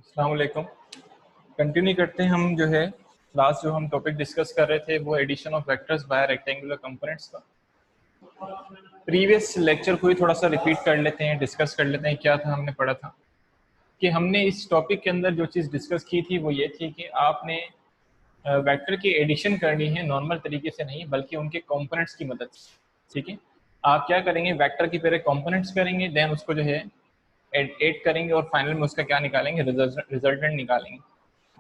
अस्सलाम वालेकुम। कंटिन्यू करते हैं हम जो है लास्ट जो हम टॉपिक डिस्कस कर रहे थे वो addition of vectors by rectangular components का। प्रीवियस लेक्चर को ही थोड़ा सा रिपीट कर लेते हैं, डिस्कस कर लेते हैं क्या था हमने पढ़ा था। कि हमने इस टॉपिक के अंदर जो चीज़ डिस्कस की थी वो ये थी कि आपने वेक्टर की एडिशन करनी है नॉर्मल तरीके से नहीं बल्कि उनके कंपोनेंट्स की मदद से। ठीक है, आप क्या करेंगे, वेक्टर की पहले कंपोनेंट्स करेंगे, देन उसको जो है ऐड करेंगे और फाइनल में उसका क्या निकालेंगे, रिजल्टेंट निकालेंगे।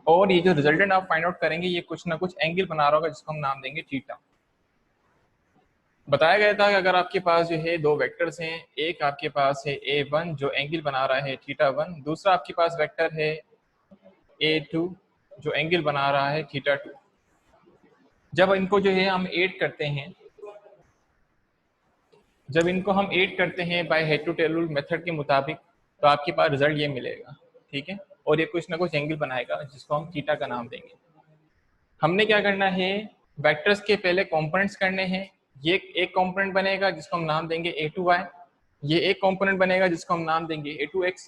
और ये जो रिजल्टेंट आप फाइंड आउट करेंगे ये कुछ ना कुछ एंगल बना रहा होगा जिसको हम नाम देंगे थीटा। बताया गया था कि अगर आपके पास जो है दो वेक्टर्स हैं, एक आपके पास है a1 जो एंगल बना रहा है थीटा1, दूसरा आपके पास वेक्टर है a2 जो एंगल बना रहा है थीटा2। जब इनको जो है हम ऐड करते हैं, जब इनको हम ऐड करते हैं by head to tail method के मुताबिक, तो आपके पास रिजल्ट ये मिलेगा। ठीक है, और ये कुछ ना कुछ एंगल बनाएगा जिसको हम थीटा का नाम देंगे। हमने क्या करना है, वेक्टर्स के पहले कंपोनेंट्स करने हैं। ये एक कंपोनेंट बनेगा जिसको हम नाम देंगे a2y, ये एक कंपोनेंट बनेगा जिसको हम नाम देंगे a2x,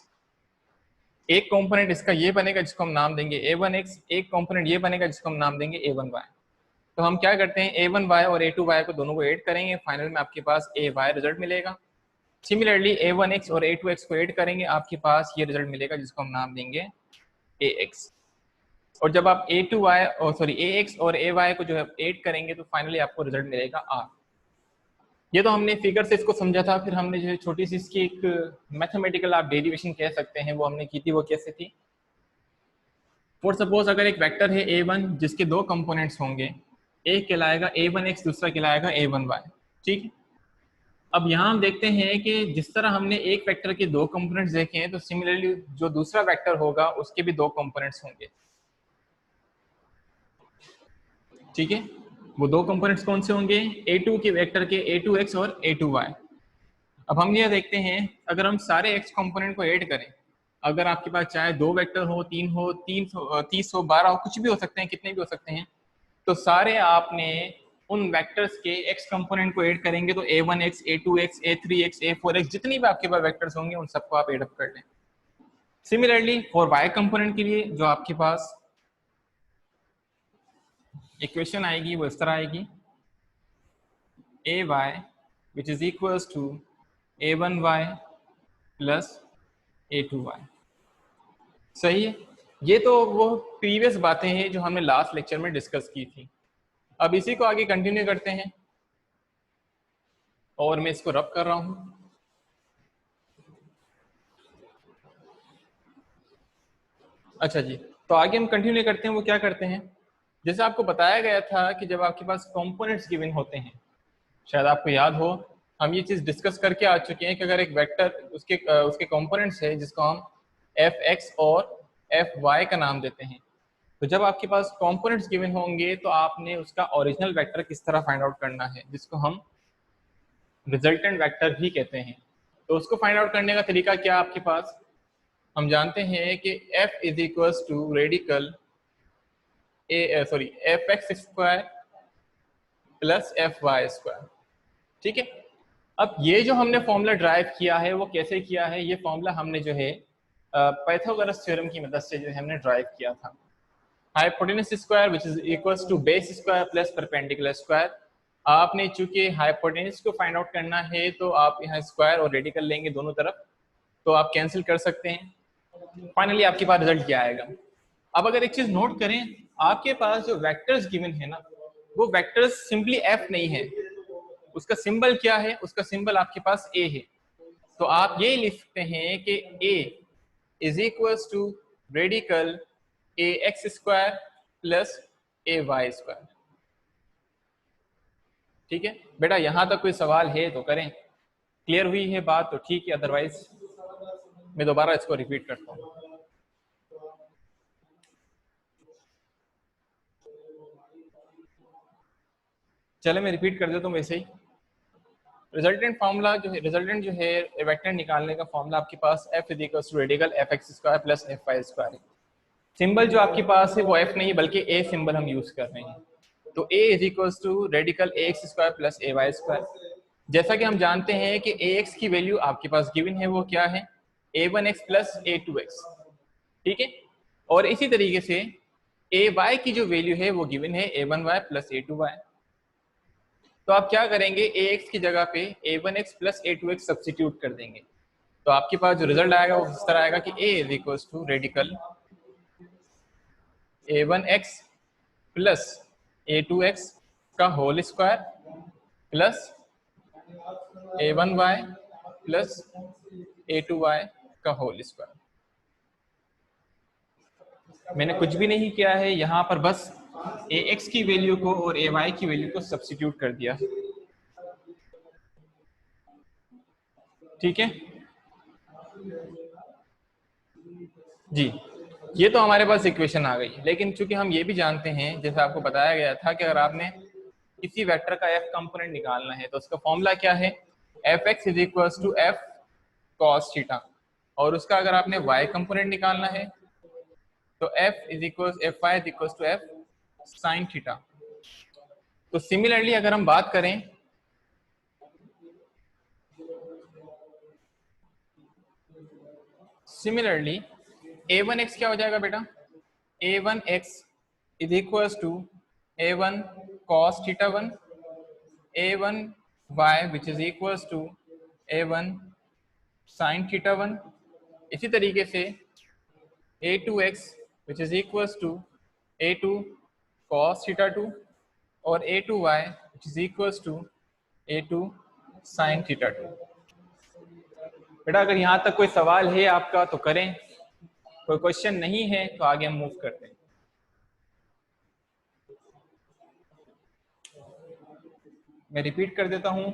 एक कंपोनेंट इसका ये बनेगा जिसको हम नाम देंगे a1x, एक कंपोनेंट ये बनेगा जिसको हम नाम देंगे a1y। तो हम क्या करते हैं, a1y और a2y को दोनों को ऐड करेंगे, फाइनल में आपके पास ay रिजल्ट मिलेगा। सिमिलरली a1x और a2x को ऐड करेंगे, आपके पास ये रिजल्ट मिलेगा जिसको हम नाम देंगे ax। और जब आप a2y और ax और ay को जो है ऐड करेंगे तो फाइनली आपको रिजल्ट मिलेगा r। ये तो हमने फिगर से इसको समझा था। फिर हमने जो है छोटी सी इसकी एक मैथमेटिकल आप डेरिवेशन कह सकते हैं वो हमने की थी। वो कैसे थी, फॉर सपोज अगर एक वेक्टर है a1 जिसके दो कंपोनेंट्स होंगे, एक कहलाएगा a1x, दूसरा कहलाएगा a1y। ठीक है, अब यहाँ हम देखते हैं कि जिस तरह हमने एक वेक्टर के दो कंपोनेंट्स देखे हैं तो सिमिलरली जो दूसरा वेक्टर होगा उसके भी दो कंपोनेंट्स होंगे। ठीक है, वो दो कंपोनेंट्स कौन से होंगे, a2 के वेक्टर के a2x और a2y। अब हम ये देखते हैं, अगर हम सारे x कंपोनेंट को ऐड करें, अगर आपके पास चाहे दो वेक्टर हो, तीन हो, 30 हो, 12 हो, कुछ भी हो सकते हैं, कितने भी हो सकते हैं, तो सारे आपने उन वेक्टर्स के x कंपोनेंट को ऐड करेंगे तो a1x, a2x, a3x, a4x जितनी भी आपके पास वेक्टर्स होंगे उन सबको आप ऐड अप कर लें। सिमिलरली फॉर y कंपोनेंट के लिए जो आपके पास इक्वेशन आएगी वो इस तरह आएगी, ay which is equals to a1y plus a2y। सही है, ये तो वो प्रीवियस बातें हैं जो हमने लास्ट लेक्चर में डिस्कस की थी। अब इसी को आगे कंटिन्यू करते हैं और मैं इसको रब कर रहा हूं। अच्छा जी, तो आगे हम कंटिन्यू करते हैं। वो क्या करते हैं, जैसे आपको बताया गया था कि जब आपके पास कंपोनेंट्स गिवन होते हैं, शायद आपको याद हो हम ये चीज डिस्कस करके आ चुके हैं कि अगर एक वेक्टर उसके कंपोनेंट्स है जिसको हम f(x) और f(y) का नाम देते हैं, तो जब आपके पास कंपोनेंट्स गिवन होंगे तो आपने उसका ओरिजिनल वेक्टर किस तरह फाइंड आउट करना है, जिसको हम रिजल्टेंट वेक्टर भी कहते हैं। तो उसको फाइंड आउट करने का तरीका क्या आपके पास, हम जानते हैं कि f is equals to radical f(x)² plus f(y)²। ठीक है, अब ये जो हमने फॉर्मूला ड्राइव किया है वो कैसे किया है, ये फॉर्मूला हमने जो है पाइथागोरस थ्योरम की मदद से जो है हमने ड्राइव किया था। Hypotenuse square which is equals to base square plus perpendicular square. आपने चूंकि हाइपोटेनस को फाइंड आउट करना है तो आप यहाँ स्क्वायर और रेडिकल लेंगे दोनों तरफ, तो आप कैंसिल कर सकते हैं। फाइनली आपके पास रिजल्ट क्या आएगा। अब अगर एक चीज नोट करें, आपके पास जो वेक्टर्स गिवन है ना, वो वेक्टर्स सिंपली f नहीं है, उसका सिंबल क्या है, उसका सिंबल आपके पास a है। तो आप ये लिख सकते हैं कि a is equals to radical ax² plus ay²। ठीक है बेटा, यहां तक कोई सवाल है तो करें, क्लियर हुई है बात तो ठीक है, अदरवाइज मैं दोबारा इसको रिपीट करता हूं। चले मैं रिपीट कर देता हूं वैसे ही। रिजल्टेंट फार्मूला जो है, रिजल्टेंट जो है वेक्टर निकालने का फार्मूला आपके पास f is equal to radical f(x)² plus f(y)²। Symbol जो आपके पास है वो f नहीं बल्कि a सिंबल हम यूज कर रहे हैं, तो a is equal to radical ax² plus ay²। जैसा कि हम जानते हैं कि ax की वैल्यू आपके पास गिवन है वो क्या है, a1x प्लस a2x। ठीक है, और इसी तरीके से ए वाई की जो वैल्यू है वो गिवन है a1y प्लस a2y। तो आप क्या करेंगे, ax की जगह पे a1x प्लस a2x सब्सटीट्यूट कर देंगे। तो आपके पास जो रिजल्ट आएगा वो इस तरह आएगा कि a is equals to radical a1x plus a2x का whole square plus a1y plus a2y का होल स्क्वायर। मैंने कुछ भी नहीं किया है, यहाँ पर बस ax की वैल्यू को और ay की वैल्यू को सब्स्टिट्यूट कर दिया। ठीक है जी, ये तो हमारे पास इक्वेशन आ गई। लेकिन चूंकि हम ये भी जानते हैं, जैसे आपको बताया गया था कि अगर आपने किसी वेक्टर का f कंपोनेंट निकालना है तो उसका फॉर्मूला क्या है, fx is equals to f cos theta, और उसका अगर आपने y कंपोनेंट निकालना है तो f is equals fy is equals to f sin theta. तो सिमिलरली अगर हम बात करें a1x क्या हो जाएगा बेटा, a1x is equals to a1 cos theta 1, a1y which is equals to a1 sin theta 1। इसी तरीके से a2x which is equals to a2 cos theta 2 और a2y which is equals to a2 sin theta 2। बेटा अगर यहाँ तक कोई सवाल है आपका तो करें, कोई क्वेश्चन नहीं है तो आगे हम मूव करते हैं। मैं रिपीट कर देता हूँ,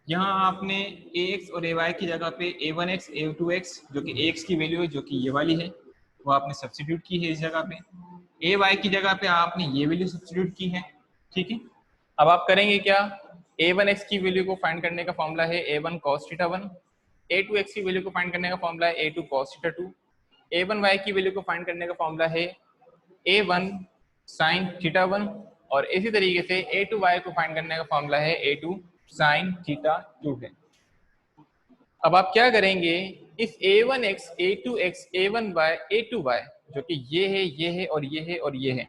यहाँ आपने ax और ay की जगह पे a1x a2x जो कि ax की वैल्यू है जो कि ये वाली है वो आपने सब्स्टिट्यूट की है इस जगह पे, ay की जगह पे आपने ये वैल्यू सब्स्टिट्यूट की है। ठीक है, अब आप करेंगे क्या, a1x की वैल्यू को फाइंड करने का फॉर्मूला है a1 cos थीटा 1, a2x की वैल्यू को फाइंड करने का फॉर्मूला है a2 cos थीटा 2, a1y की वैल्यू को फाइंड करने का फॉर्मूला है a1 sin थीटा 1, और इसी तरीके से a2y को फाइंड करने का फॉर्मूला है a2 sin थीटा 2 है। अब आप क्या करेंगे, इस a1x a2x a1y a2y जो कि ये है और ये है और ये है,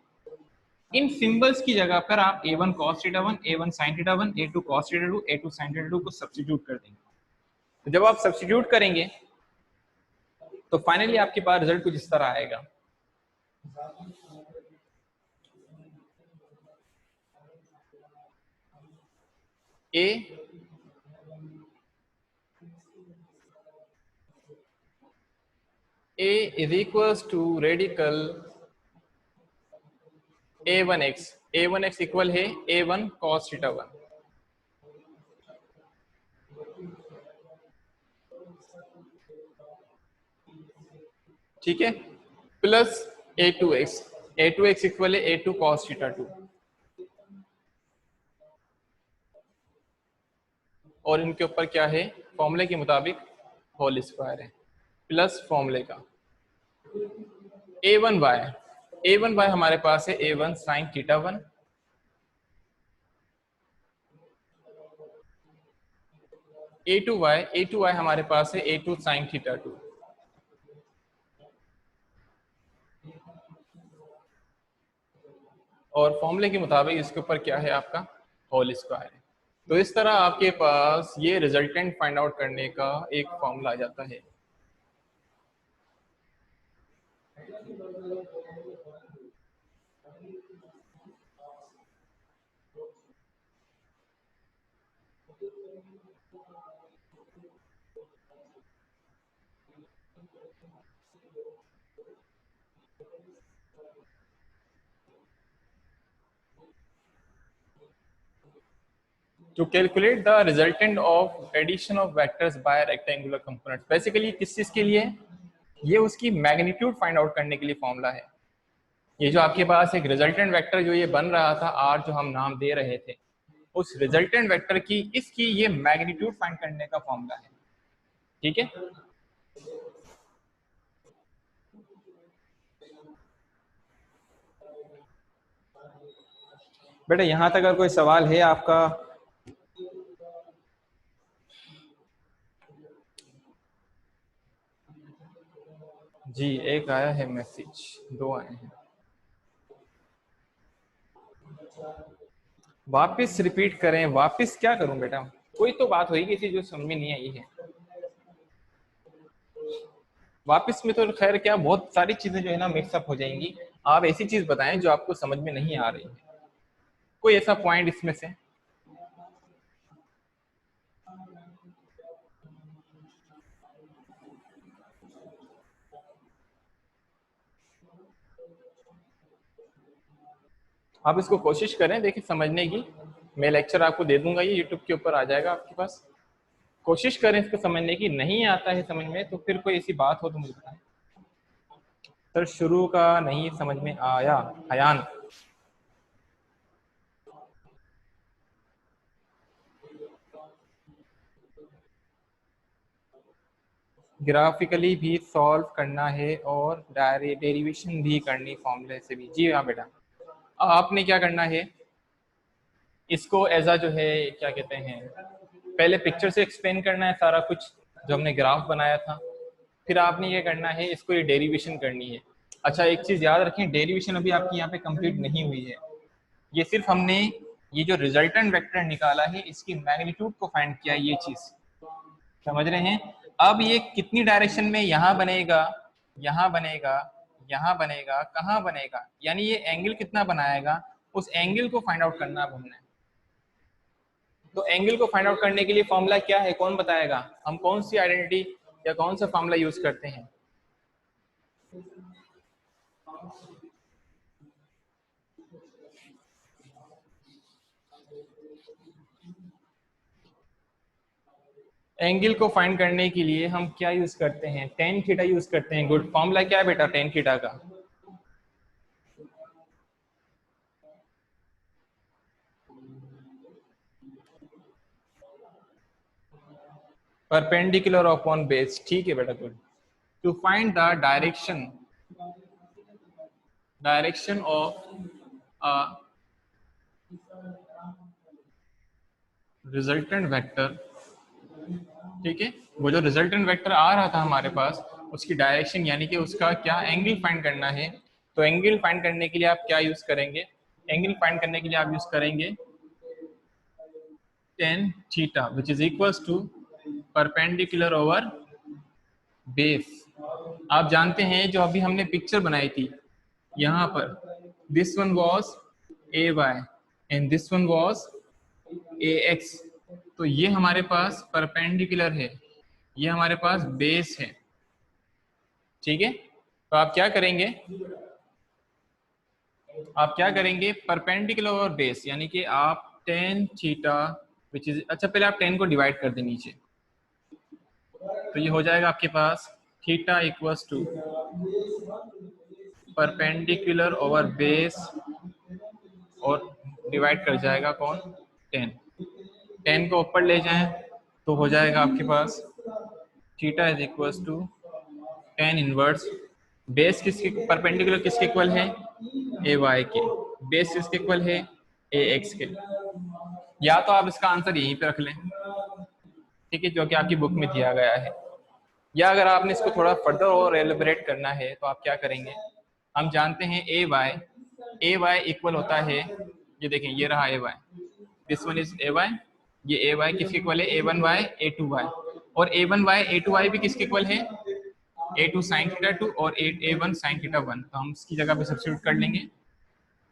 इन सिंबल्स की जगह पर आप a1 cos theta 1 a1 sin theta 1 a2 cos theta 2 a2 sin theta 2 को सब्स्टिट्यूट कर देंगे। तो जब आप सब्स्टिट्यूट करेंगे तो फाइनली आपके पास रिजल्ट कुछ इस तरह आएगा। a is equals to radical a1x equal है a1 cos थीटा 1, ठीक है, प्लस a2x इक्वल है a2 cos थीटा 2, और इनके ऊपर क्या है, फॉर्मूले के मुताबिक होल स्क्वायर है प्लस फॉर्मूले का a1y हमारे पास है a1 sin थीटा 1, a2y हमारे पास है a2 sin थीटा 2, और फॉर्मूले के मुताबिक इसके ऊपर क्या है आपका होल स्क्वायर है। तो इस तरह आपके पास ये रिजल्टेंट फाइंड आउट करने का एक फॉर्मूला आ जाता है। To calculate the resultant of addition of vectors by rectangular components, basically किस चीज के लिए, ये उसकी मैग्नीट्यूड फाइंड आउट करने के लिए फॉर्मूला है। ये जो आपके पास एक रिजल्टेंट वेक्टर जो ये बन रहा था आर जो हम नाम दे रहे थे, उस रिजल्टेंट वेक्टर की इसकी ये मैग्नीट्यूड फाइंड करने का फॉर्मूला है। ठीक है, बेटा यहाँ तक अगर कोई सवाल है आपका, जी एक आया है मैसेज, दो आए हैं। वापस रिपीट करें, वापस क्या करूं बेटा? कोई तो बात होगी किसी जो समझ में नहीं आई है। वापस में तो खैर क्या, बहुत सारी चीजें जो है ना मिक्सअप हो जाएंगी। आप ऐसी चीज बताएं जो आपको समझ में नहीं आ रही है, कोई ऐसा पॉइंट इसमें से। आप इसको कोशिश करें, देखिए समझने की। मैं लेक्चर आपको दे दूंगा, ये यूट्यूब के ऊपर आ जाएगा आपके पास। कोशिश करें इसको समझने की। नहीं आता है समझ में तो फिर कोई ऐसी बात हो तो मुझे बताएं। सर शुरू का नहीं समझ में आया। हयान। ग्राफिकली भी सॉल्व करना है और डेरिवेशन भी करनी फॉर्मूले से भी। जी हाँ बेटा। आपने क्या करना है, इसको एज जो है क्या कहते हैं, पहले पिक्चर से एक्सप्लेन करना है सारा कुछ जो हमने ग्राफ बनाया था। फिर आपने ये करना है, इसको ये डेरिवेशन करनी है। अच्छा एक चीज याद रखें, डेरिवेशन अभी आपकी यहाँ पे कंप्लीट नहीं हुई है। ये सिर्फ हमने ये जो रिजल्टेंट वेक्टर निकाला है इसकी मैग्नीट्यूड को फाइंड किया, ये चीज समझ रहे हैं। अब ये कितनी डायरेक्शन में यहाँ बनेगा, यहाँ बनेगा, यहाँ बनेगा, कहाँ बनेगा, यानी ये एंगल कितना बनाएगा, उस एंगल को फाइंड आउट करना है हमने। तो एंगल को फाइंड आउट करने के लिए फॉर्मूला क्या है, कौन बताएगा? हम कौन सी आइडेंटिटी या कौन सा फॉर्मूला यूज करते हैं? एंगल को फाइंड करने के लिए हम क्या यूज करते हैं? टेन थीटा यूज करते हैं। गुड। फॉर्मूला क्या है बेटा टेन थीटा का? Perpendicular upon base. ठीक है बेटा, good. To find the direction of a resultant vector, ठीक है, वो जो रिजल्टेंट वेक्टर आ रहा था हमारे पास, उसकी डायरेक्शन यानी कि उसका क्या एंगल फाइंड करना है। तो एंगल फाइंड करने के लिए आप क्या यूज करेंगे? एंगल फाइंड करने के लिए आप यूज करेंगे tan theta which is equals to perpendicular over base. आप जानते हैं जो अभी हमने पिक्चर बनाई थी यहाँ पर, this one was a y and this one was a x. तो ये हमारे पास परपेंडिकुलर है, ये हमारे पास बेस है। ठीक है, तो आप क्या करेंगे, आप क्या करेंगे, परपेंडिकुलर और बेस यानी कि आप टेन थीटा विच इज, अच्छा पहले आप टेन को डिवाइड कर दें नीचे, तो ये हो जाएगा आपके पास theta equals to perpendicular over base और डिवाइड कर जाएगा कौन, टेन। टेन को ऊपर ले जाएं तो हो जाएगा आपके पास theta is equals to tan inverse base किसके परपेंडिकुलर किसके इक्वल है, ए वाई के, बेस किसके इक्वल है, ए एक्स के। या तो आप इसका आंसर यहीं पे रख लें, ठीक है, जो कि आपकी बुक में दिया गया है। या अगर आपने इसको थोड़ा फर्दर और एलिबरेट करना है तो आप क्या करेंगे, हम जानते हैं ए वाई इक्वल होता है, ये देखें ये रहा A Y, this one is A Y, ये ए वाई किसके इक्वल है, A one Y A two Y, और A one Y A two Y भी किसके इक्वल है, A two sine theta two और A one sine theta one. तो हम इसकी जगह पे सब्स्टिट्यूट कर लेंगे,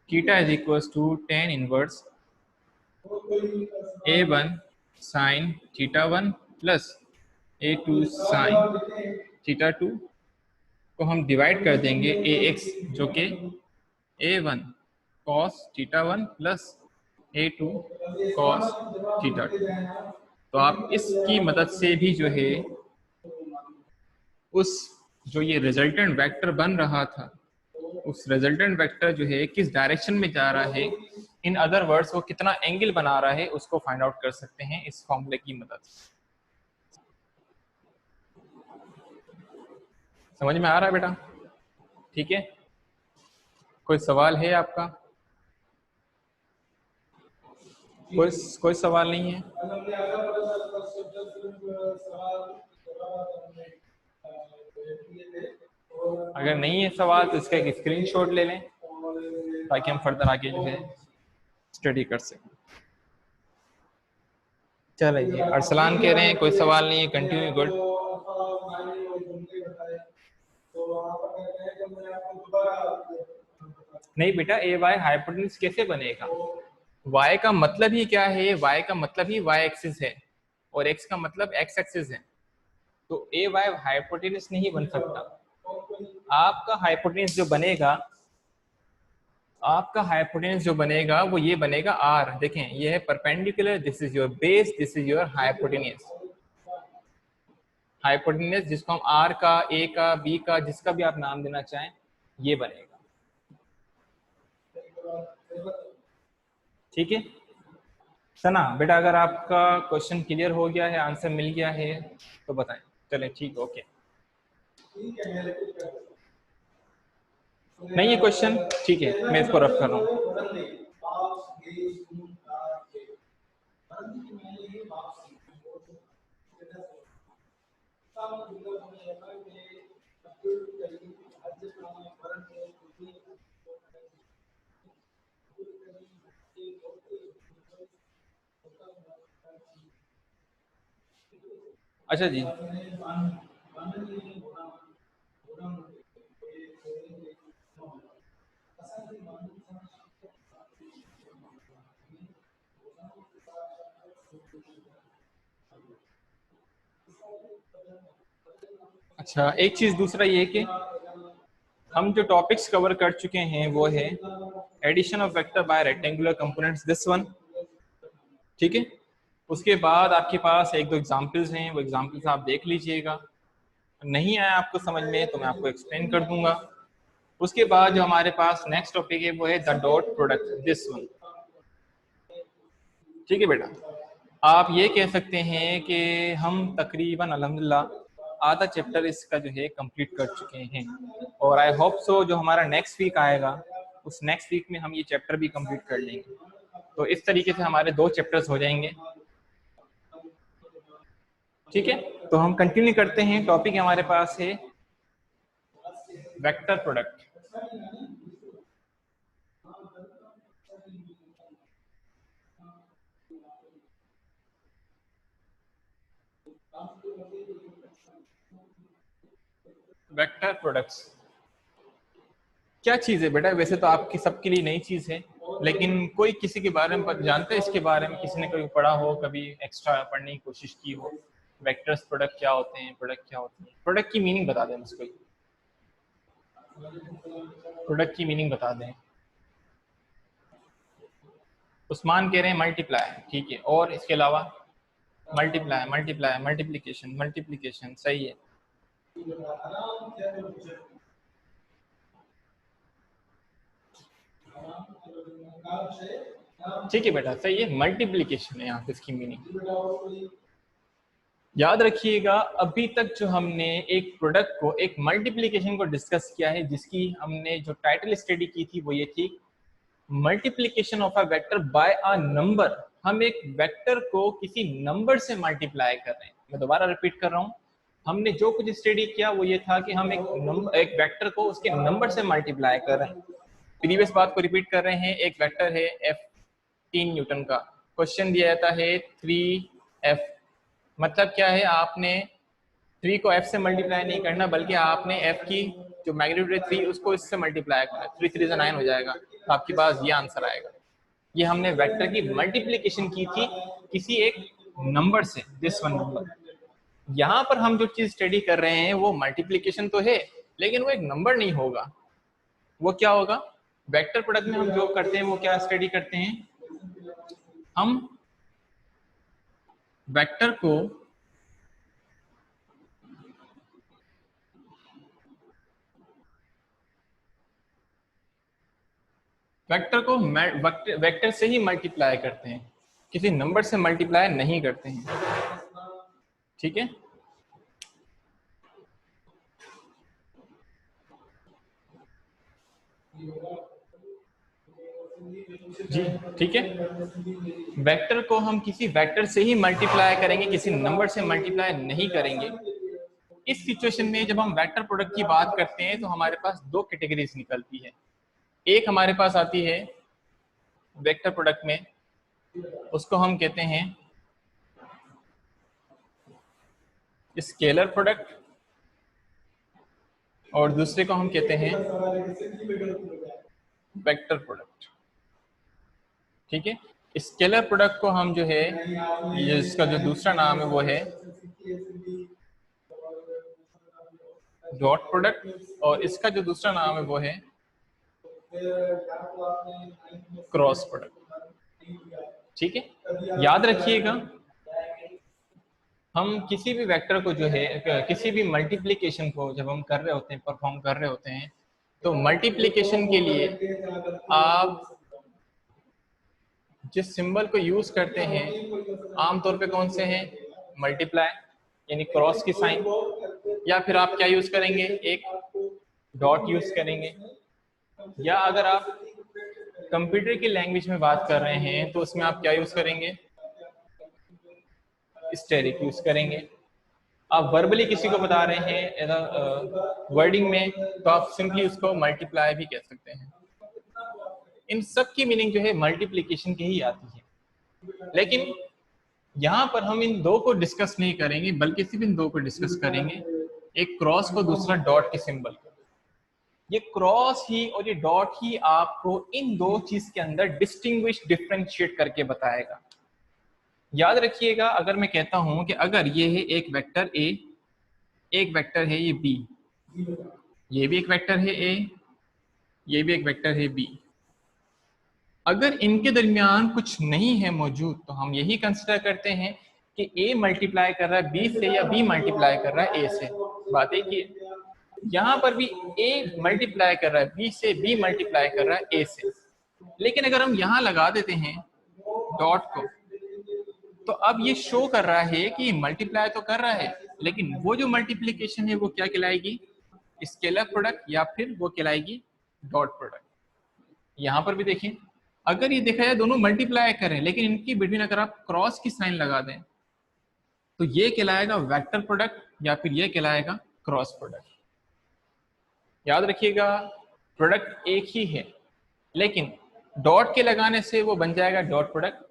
theta is equal to tan inverse A one sine theta one plus A two sine theta to को हम डिवाइड कर देंगे ए एक्स जो कि A one cos theta one plus A two cos theta two. तो आप इसकी मदद से भी जो है उस जो ये रिजल्टेंट वेक्टर बन रहा था, उस रिजल्टेंट वेक्टर जो है किस डायरेक्शन में जा रहा है, इन अदर वर्ड्स वो कितना एंगल बना रहा है, उसको फाइंड आउट कर सकते हैं इस फॉर्मूले की मदद से। समझ में आ रहा है बेटा? ठीक है, कोई सवाल है आपका? कोई कोई सवाल नहीं है? अगर नहीं है सवाल तो इसका एक स्क्रीनशॉट ले लें ताकि हम फर्दर आगे जो है स्टडी कर सकें। चले जी, अरसलान कह रहे हैं कोई सवाल नहीं है, कंटिन्यू गुड। नहीं बेटा, ए वाई हाइपोटेन्यूज कैसे बनेगा? y का मतलब ही क्या है? y का मतलब ही y एक्सिस है और x का मतलब x एक्सिस है, तो ए वाई हाइपोटेन्यूज नहीं बन सकता। आपका हाइपोटेन्यूज जो बनेगा, आपका हाइपोटेन्यूज जो बनेगा वो ये बनेगा r। देखें ये है perpendicular, this is your base, this is your hypotenuse. Hypotenuse जिसको हम r का, a का, b का, जिसका भी आप नाम देना चाहें, ये बनेगा। ठीक है सना बेटा, अगर आपका क्वेश्चन क्लियर हो गया है, आंसर मिल गया है तो बताएं। चलें ठीक, ओके। नहीं है क्वेश्चन, ठीक है मैं इसको रफ कर रहा हूँ। अच्छा जी, अच्छा एक चीज दूसरा ये कि हम जो टॉपिक्स कवर कर चुके हैं वो है addition of vector by rectangular components, this one. ठीक है, उसके बाद आपके पास एक दो एग्जांपल्स हैं, वो एग्जांपल्स आप देख लीजिएगा। नहीं आया आपको समझ में तो मैं आपको एक्सप्लेन कर दूंगा। उसके बाद जो हमारे पास नेक्स्ट टॉपिक है वो है the dot product, this one. ठीक है बेटा, आप ये कह सकते हैं कि हम तकरीबन अल्हम्दुलिल्लाह आधा चैप्टर इसका जो है कंप्लीट कर चुके हैं, और आई होप सो जो हमारा नेक्स्ट वीक आएगा उस नेक्स्ट वीक में हम ये चैप्टर भी कंप्लीट कर लेंगे। तो इस तरीके से हमारे 2 चैप्टर्स हो जाएंगे। ठीक है, तो हम कंटिन्यू करते हैं। टॉपिक हमारे पास है वेक्टर प्रोडक्ट। वेक्टर प्रोडक्ट्स क्या चीज़ है बेटा? वैसे तो आपकी सबके लिए नई चीज़ है, लेकिन कोई किसी के बारे में जानता है इसके बारे में? किसी ने कभी पढ़ा हो, कभी एक्स्ट्रा पढ़ने की कोशिश की हो? वेक्टर्स प्रोडक्ट क्या होते हैं, प्रोडक्ट क्या होते हैं? प्रोडक्ट की मीनिंग बता दें मुझको, प्रोडक्ट की मीनिंग बता दें। उस्मान कह रहे हैं मल्टीप्लाई, ठीक है, और इसके अलावा मल्टीप्लाई, मल्टीप्लाई, मल्टीप्लिकेशन, मल्टीप्लिकेशन, सही है। ठीक है बेटा, सही है, मल्टीप्लिकेशन है यहाँ पे इसकी मीनिंग। याद रखिएगा अभी तक जो हमने एक प्रोडक्ट को, एक मल्टीप्लिकेशन को डिस्कस किया है, जिसकी हमने जो टाइटल स्टडी की थी वो ये थी multiplication of a vector by a number. हम एक वेक्टर को किसी नंबर से मल्टीप्लाई कर रहे हैं। मैं दोबारा रिपीट कर रहा हूँ, हमने जो कुछ स्टडी किया वो ये था कि हम एक वेक्टर को उसके नंबर से मल्टीप्लाई कर रहे हैं। प्रीवियस बात को रिपीट कर रहे हैं। एक वेक्टर है F3 न्यूटन का, क्वेश्चन दिया जाता है 3F। मतलब क्या है, आपने 3 को F से मल्टीप्लाई नहीं करना, बल्कि आपने F की जो मैग्नीट्यूड है 3 उसको इससे मल्टीप्लाई करना। 3 3 9 हो जाएगा, तो आपके पास ये आंसर आएगा। ये हमने वेक्टर की मल्टीप्लिकेशन की थी किसी एक नंबर से, दिस वन नंबर। यहाँ पर हम जो चीज स्टडी कर रहे हैं वो मल्टीप्लिकेशन तो है, लेकिन वो एक नंबर नहीं होगा। वो क्या होगा? वेक्टर प्रोडक्ट में हम जो करते हैं वो क्या स्टडी करते हैं, हम वेक्टर को वेक्टर से ही मल्टीप्लाई करते हैं, किसी नंबर से मल्टीप्लाई नहीं करते हैं। ठीक है, जी ठीक है। वेक्टर को हम किसी वेक्टर से ही मल्टीप्लाई करेंगे, किसी नंबर से मल्टीप्लाई नहीं करेंगे। इस सिचुएशन में जब हम वेक्टर प्रोडक्ट की बात करते हैं तो हमारे पास दो कैटेगरीज निकलती है। एक हमारे पास आती है वेक्टर प्रोडक्ट में, उसको हम कहते हैं स्केलर प्रोडक्ट, और दूसरे को हम कहते हैं वेक्टर प्रोडक्ट। ठीक है, स्केलर प्रोडक्ट को हम जो है, इसका जो दूसरा नाम है वो है डॉट प्रोडक्ट, और इसका जो दूसरा नाम है वो है क्रॉस प्रोडक्ट। ठीक है, याद रखिएगा, हम किसी भी वेक्टर को जो है, किसी भी मल्टीप्लिकेशन को जब हम कर रहे होते हैं, परफॉर्म कर रहे होते हैं, तो मल्टीप्लिकेशन के लिए आप जिस सिंबल को यूज करते हैं आमतौर पे कौन से हैं? मल्टीप्लाई यानी क्रॉस की साइन, या फिर आप क्या यूज करेंगे? एक डॉट यूज करेंगे, या अगर आप कंप्यूटर की लैंग्वेज में बात कर रहे हैं तो उसमें आप क्या यूज करेंगे? स्टेरिक यूज करेंगे। आप वर्बली किसी को बता रहे हैं वर्डिंग में, तो आप सिंपली उसको मल्टीप्लाई भी कह सकते हैं। इन सब की मीनिंग जो है मल्टीप्लिकेशन की ही आती है, लेकिन यहाँ पर हम इन दो को डिस्कस नहीं करेंगे, बल्कि सिर्फ इन दो को डिस्कस करेंगे, एक क्रॉस को, दूसरा डॉट के सिंबल को। ये क्रॉस ही और ये डॉट ही आपको इन दो चीज के अंदर डिस्टिंग्विश, डिफरेंशिएट करके बताएगा। याद रखिएगा, अगर मैं कहता हूं कि अगर ये है एक वेक्टर ए, एक वेक्टर है ये बी, ये भी एक वेक्टर है ए, ये भी एक वेक्टर है बी, अगर इनके दरमियान कुछ नहीं है मौजूद तो हम यही कंसिडर करते हैं कि ए मल्टीप्लाई कर रहा है बी से या बी मल्टीप्लाई कर रहा है ए से। बात एक ही है, यहां पर भी ए मल्टीप्लाई कर रहा है बी से, बी मल्टीप्लाई कर रहा है ए से। लेकिन अगर हम यहां लगा देते हैं डॉट को, तो अब ये शो कर रहा है कि मल्टीप्लाई तो कर रहा है, लेकिन वो जो मल्टीप्लिकेशन है वो क्या कहलाएगी? स्केलर प्रोडक्ट, या फिर वो कहलाएगी डॉट प्रोडक्ट। यहां पर भी देखें, अगर ये देखा जाए दोनों मल्टीप्लाई करें, लेकिन इनकी बिटवीन अगर आप क्रॉस की साइन लगा दें तो ये कहलाएगा वेक्टर प्रोडक्ट, या फिर ये कहलाएगा क्रॉस प्रोडक्ट। याद रखिएगा, प्रोडक्ट एक ही है, लेकिन डॉट के लगाने से वो बन जाएगा डॉट प्रोडक्ट,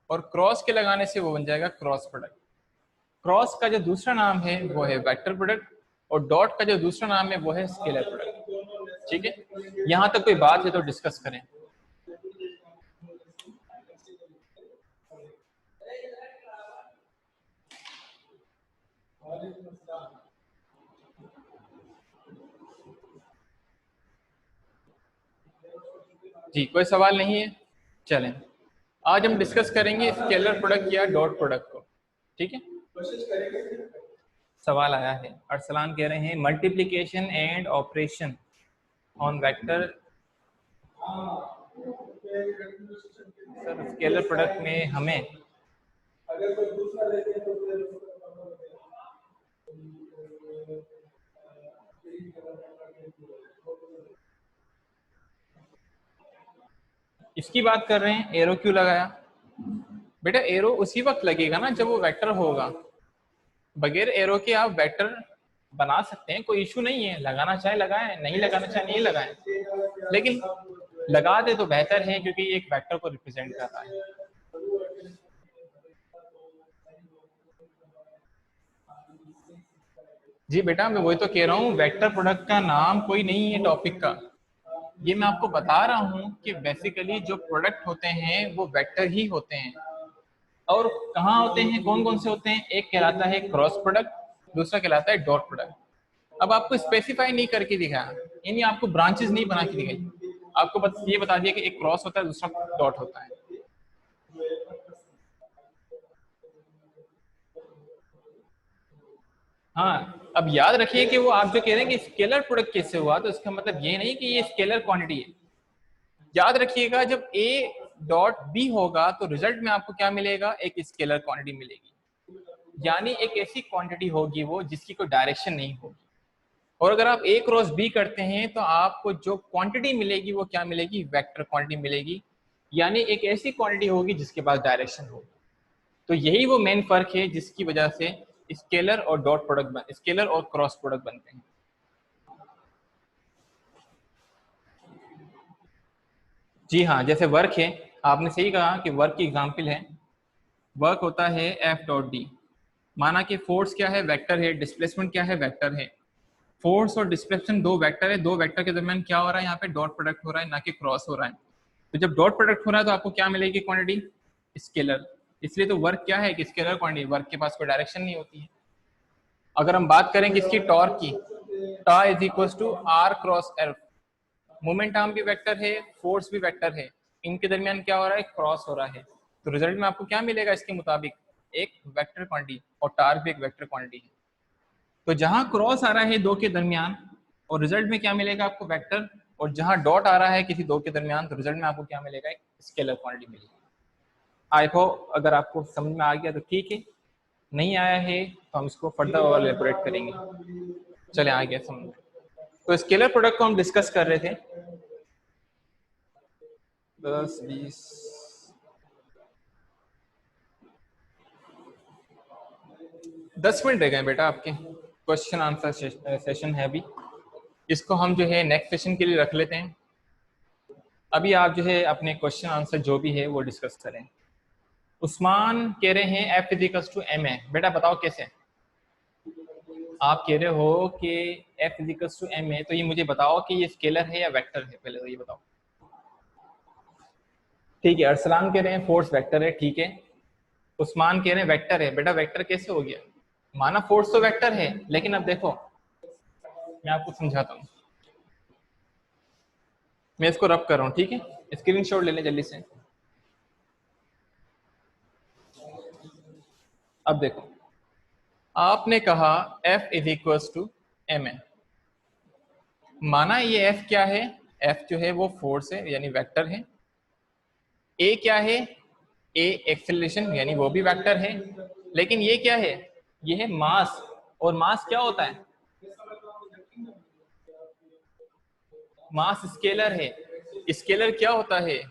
और क्रॉस के लगाने से वो बन जाएगा क्रॉस प्रोडक्ट। क्रॉस का जो दूसरा नाम है वो है वेक्टर प्रोडक्ट, और डॉट का जो दूसरा नाम है वो है स्केलर प्रोडक्ट। ठीक है, यहां तक कोई बात है तो डिस्कस करें। जी, कोई सवाल नहीं है? चलें, आज हम डिस्कस करेंगे स्केलर प्रोडक्ट या डॉट प्रोडक्ट को। ठीक है, सवाल आया है, अरसलान कह रहे हैं multiplication and operation on vector. Sir scalar product में हमें इसकी बात कर रहे हैं, एरो क्यों लगाया? बेटा एरो उसी वक्त लगेगा ना जब वो वेक्टर होगा, बगैर एरो के आप वेक्टर बना सकते हैं, कोई इशू नहीं है, लगाना चाहे लगाएं, नहीं लगाना चाहे नहीं लगाएं, लेकिन लगा दे तो बेहतर है क्योंकि एक वेक्टर को रिप्रेजेंट कर रहा है। जी बेटा, मैं वही तो कह रहा हूँ, वेक्टर प्रोडक्ट का नाम कोई नहीं है टॉपिक का, ये मैं आपको बता रहा हूँ कि बेसिकली जो प्रोडक्ट होते हैं वो वेक्टर ही होते हैं। और कहाँ होते हैं, कौन कौन से होते हैं? एक कहलाता है क्रॉस प्रोडक्ट, दूसरा कहलाता है डॉट प्रोडक्ट। अब आपको स्पेसिफाई नहीं करके दिखाया, यानी आपको ब्रांचेस नहीं बना के दिखाई, आपको बस ये बता दिया कि एक क्रॉस होता है, दूसरा डॉट होता है। हाँ, अब याद रखिए कि वो आप जो कह रहे हैं कि स्केलर प्रोडक्ट कैसे हुआ, तो इसका मतलब ये नहीं कि ये स्केलर क्वांटिटी है। याद रखिएगा, जब ए डॉट बी होगा तो रिजल्ट में आपको क्या मिलेगा? एक स्केलर क्वांटिटी मिलेगी, यानी एक ऐसी क्वांटिटी होगी वो जिसकी कोई डायरेक्शन नहीं होगी। और अगर आप ए क्रॉस बी करते हैं तो आपको जो क्वांटिटी मिलेगी वो क्या मिलेगी? वेक्टर क्वांटिटी मिलेगी, यानी एक ऐसी क्वांटिटी होगी जिसके पास डायरेक्शन होगी। तो यही वो मेन फर्क है जिसकी वजह से स्केलर और डॉट प्रोडक्ट स्केलर और क्रॉस प्रोडक्ट बनते हैं। जी हाँ, जैसे वर्क है, आपने सही कहा कि वर्क की एग्जाम्पल है, वर्क होता है एफ डॉट डी। माना कि फोर्स क्या है, वेक्टर है, डिस्प्लेसमेंट क्या है, वेक्टर है। फोर्स और डिस्प्लेसमेंट दो वेक्टर है, दो वेक्टर के दरमियान क्या हो रहा है, यहाँ पे डॉट प्रोडक्ट हो रहा है, ना कि क्रॉस हो रहा है। तो जब डॉट प्रोडक्ट हो रहा है तो आपको क्या मिलेगी क्वांटिटी, स्केलर। इसलिए तो वर्क क्या है कि स्केलर क्वांटिटी, वर्क के पास कोई डायरेक्शन नहीं होती है। अगर हम बात करें किसकी, टॉर्क की, टा is equal to r cross f. Moment arm भी वेक्टर है, फोर्स भी वेक्टर है, इनके दरमियान क्या हो रहा है, क्रॉस हो रहा है। तो रिजल्ट में आपको क्या मिलेगा इसके मुताबिक, एक वेक्टर क्वांटिटी, और टार्क भी एक वेक्टर क्वांटिटी है। तो जहां क्रॉस आ रहा है दो के दरमियान, और रिजल्ट में क्या मिलेगा आपको, वेक्टर। और जहां डॉट आ रहा है किसी दो के दरमियान, तो रिजल्ट में आपको क्या मिलेगा, एक स्केलर क्वांटिटी मिलेगी। आई होप अगर आपको समझ में आ गया तो ठीक है, नहीं आया है तो हम इसको फर्दर और एलेबोरेट करेंगे। चले आ गया समझ। तो स्केलर प्रोडक्ट को हम डिस्कस कर रहे थे। 10 20 10 मिनट रह गए बेटा आपके, क्वेश्चन आंसर सेशन है अभी। इसको हम जो है नेक्स्ट सेशन के लिए रख लेते हैं। अभी आप जो है अपने क्वेश्चन आंसर जो भी है वो डिस्कस करें। उस्मान कह रहे हैं एफ इजिकल्स टू एम है। बेटा बताओ कैसे, आप कह रहे हो कि एफ इजिकल्स टू एम है, तो ये मुझे बताओ कि ये स्केलर है या वेक्टर है, पहले तो ये बताओ। ठीक है, अरसलान कह रहे हैं फोर्स वेक्टर है, ठीक है। उस्मान कह रहे हैं वेक्टर है। बेटा वेक्टर कैसे हो गया, माना फोर्स तो वेक्टर है, लेकिन अब देखो मैं आपको समझाता हूँ। मैं इसको रब कर रहा हूँ, ठीक है, स्क्रीनशॉट ले लें जल्दी से। अब देखो, आपने कहा F is equal to m n. माना ये F क्या है, F जो है वो फोर्स है यानी वेक्टर है। A क्या है, A एक्सेलरेशन यानी वो भी वेक्टर है। लेकिन ये क्या है, ये है मास, और मास क्या होता है, मास स्केलर है। स्केलर क्या होता है,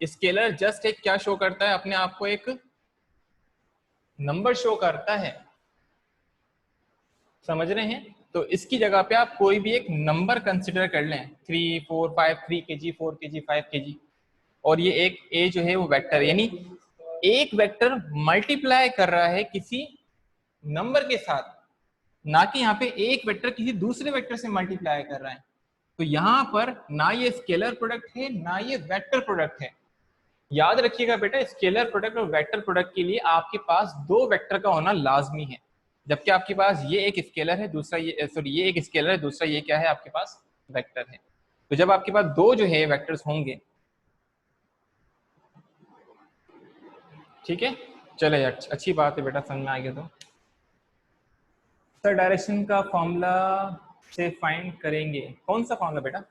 स्केलर जस्ट एक क्या शो करता है अपने आप को, एक नंबर शो करता है, समझ रहे हैं। तो इसकी जगह पे आप कोई भी एक नंबर कंसिडर कर लें, 3 4 5, 3 kg 4 kg 5 kg, और ये एक ए जो है वो वेक्टर, यानी एक वेक्टर मल्टीप्लाई कर रहा है किसी नंबर के साथ, ना कि यहाँ पे एक वेक्टर किसी दूसरे वेक्टर से मल्टीप्लाई कर रहा है। तो यहाँ पर ना ये स्केलर प्रोडक्ट है ना ये वेक्टर प्रोडक्ट है। याद रखिएगा बेटा, स्केलर प्रोडक्ट और वेक्टर प्रोडक्ट के लिए आपके पास दो वेक्टर का होना लाजमी है, जबकि आपके पास ये एक स्केलर है, दूसरा ये सॉरी ये एक स्केलर है, दूसरा ये क्या है आपके पास, वेक्टर है। तो जब आपके पास दो जो है वेक्टर्स होंगे, ठीक है। चले अच्छी बात है बेटा, समझ में आ गया। तो सर डायरेक्शन का फॉर्मूला से फाइंड करेंगे, कौन सा फॉर्मूला बेटा,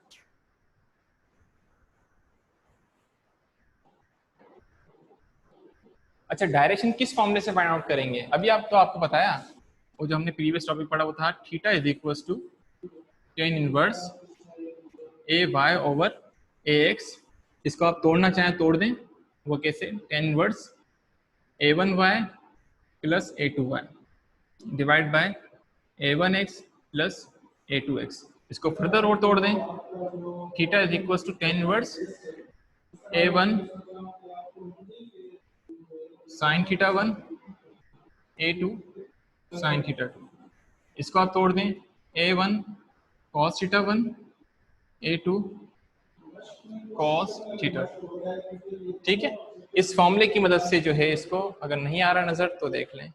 अच्छा डायरेक्शन किस फॉर्मूले से फाइंड आउट करेंगे, अभी आप तो आपको बताया, वो जो हमने प्रीवियस टॉपिक पढ़ा वो था theta is equal to tan inverse a y over a x. इसको आप तोड़ना चाहें तोड़ दें, वो कैसे, tan inverse A one y plus A two y divide by a one x plus A two x. इसको फर्दर और तोड़ दें, theta is equal to tan inverse A one sine theta one a two sine theta two. इसको आप तोड़ दें, a one cos theta one a two cos theta. ठीक है, इस फॉर्मूले की मदद से जो है इसको, अगर नहीं आ रहा नजर तो देख लें,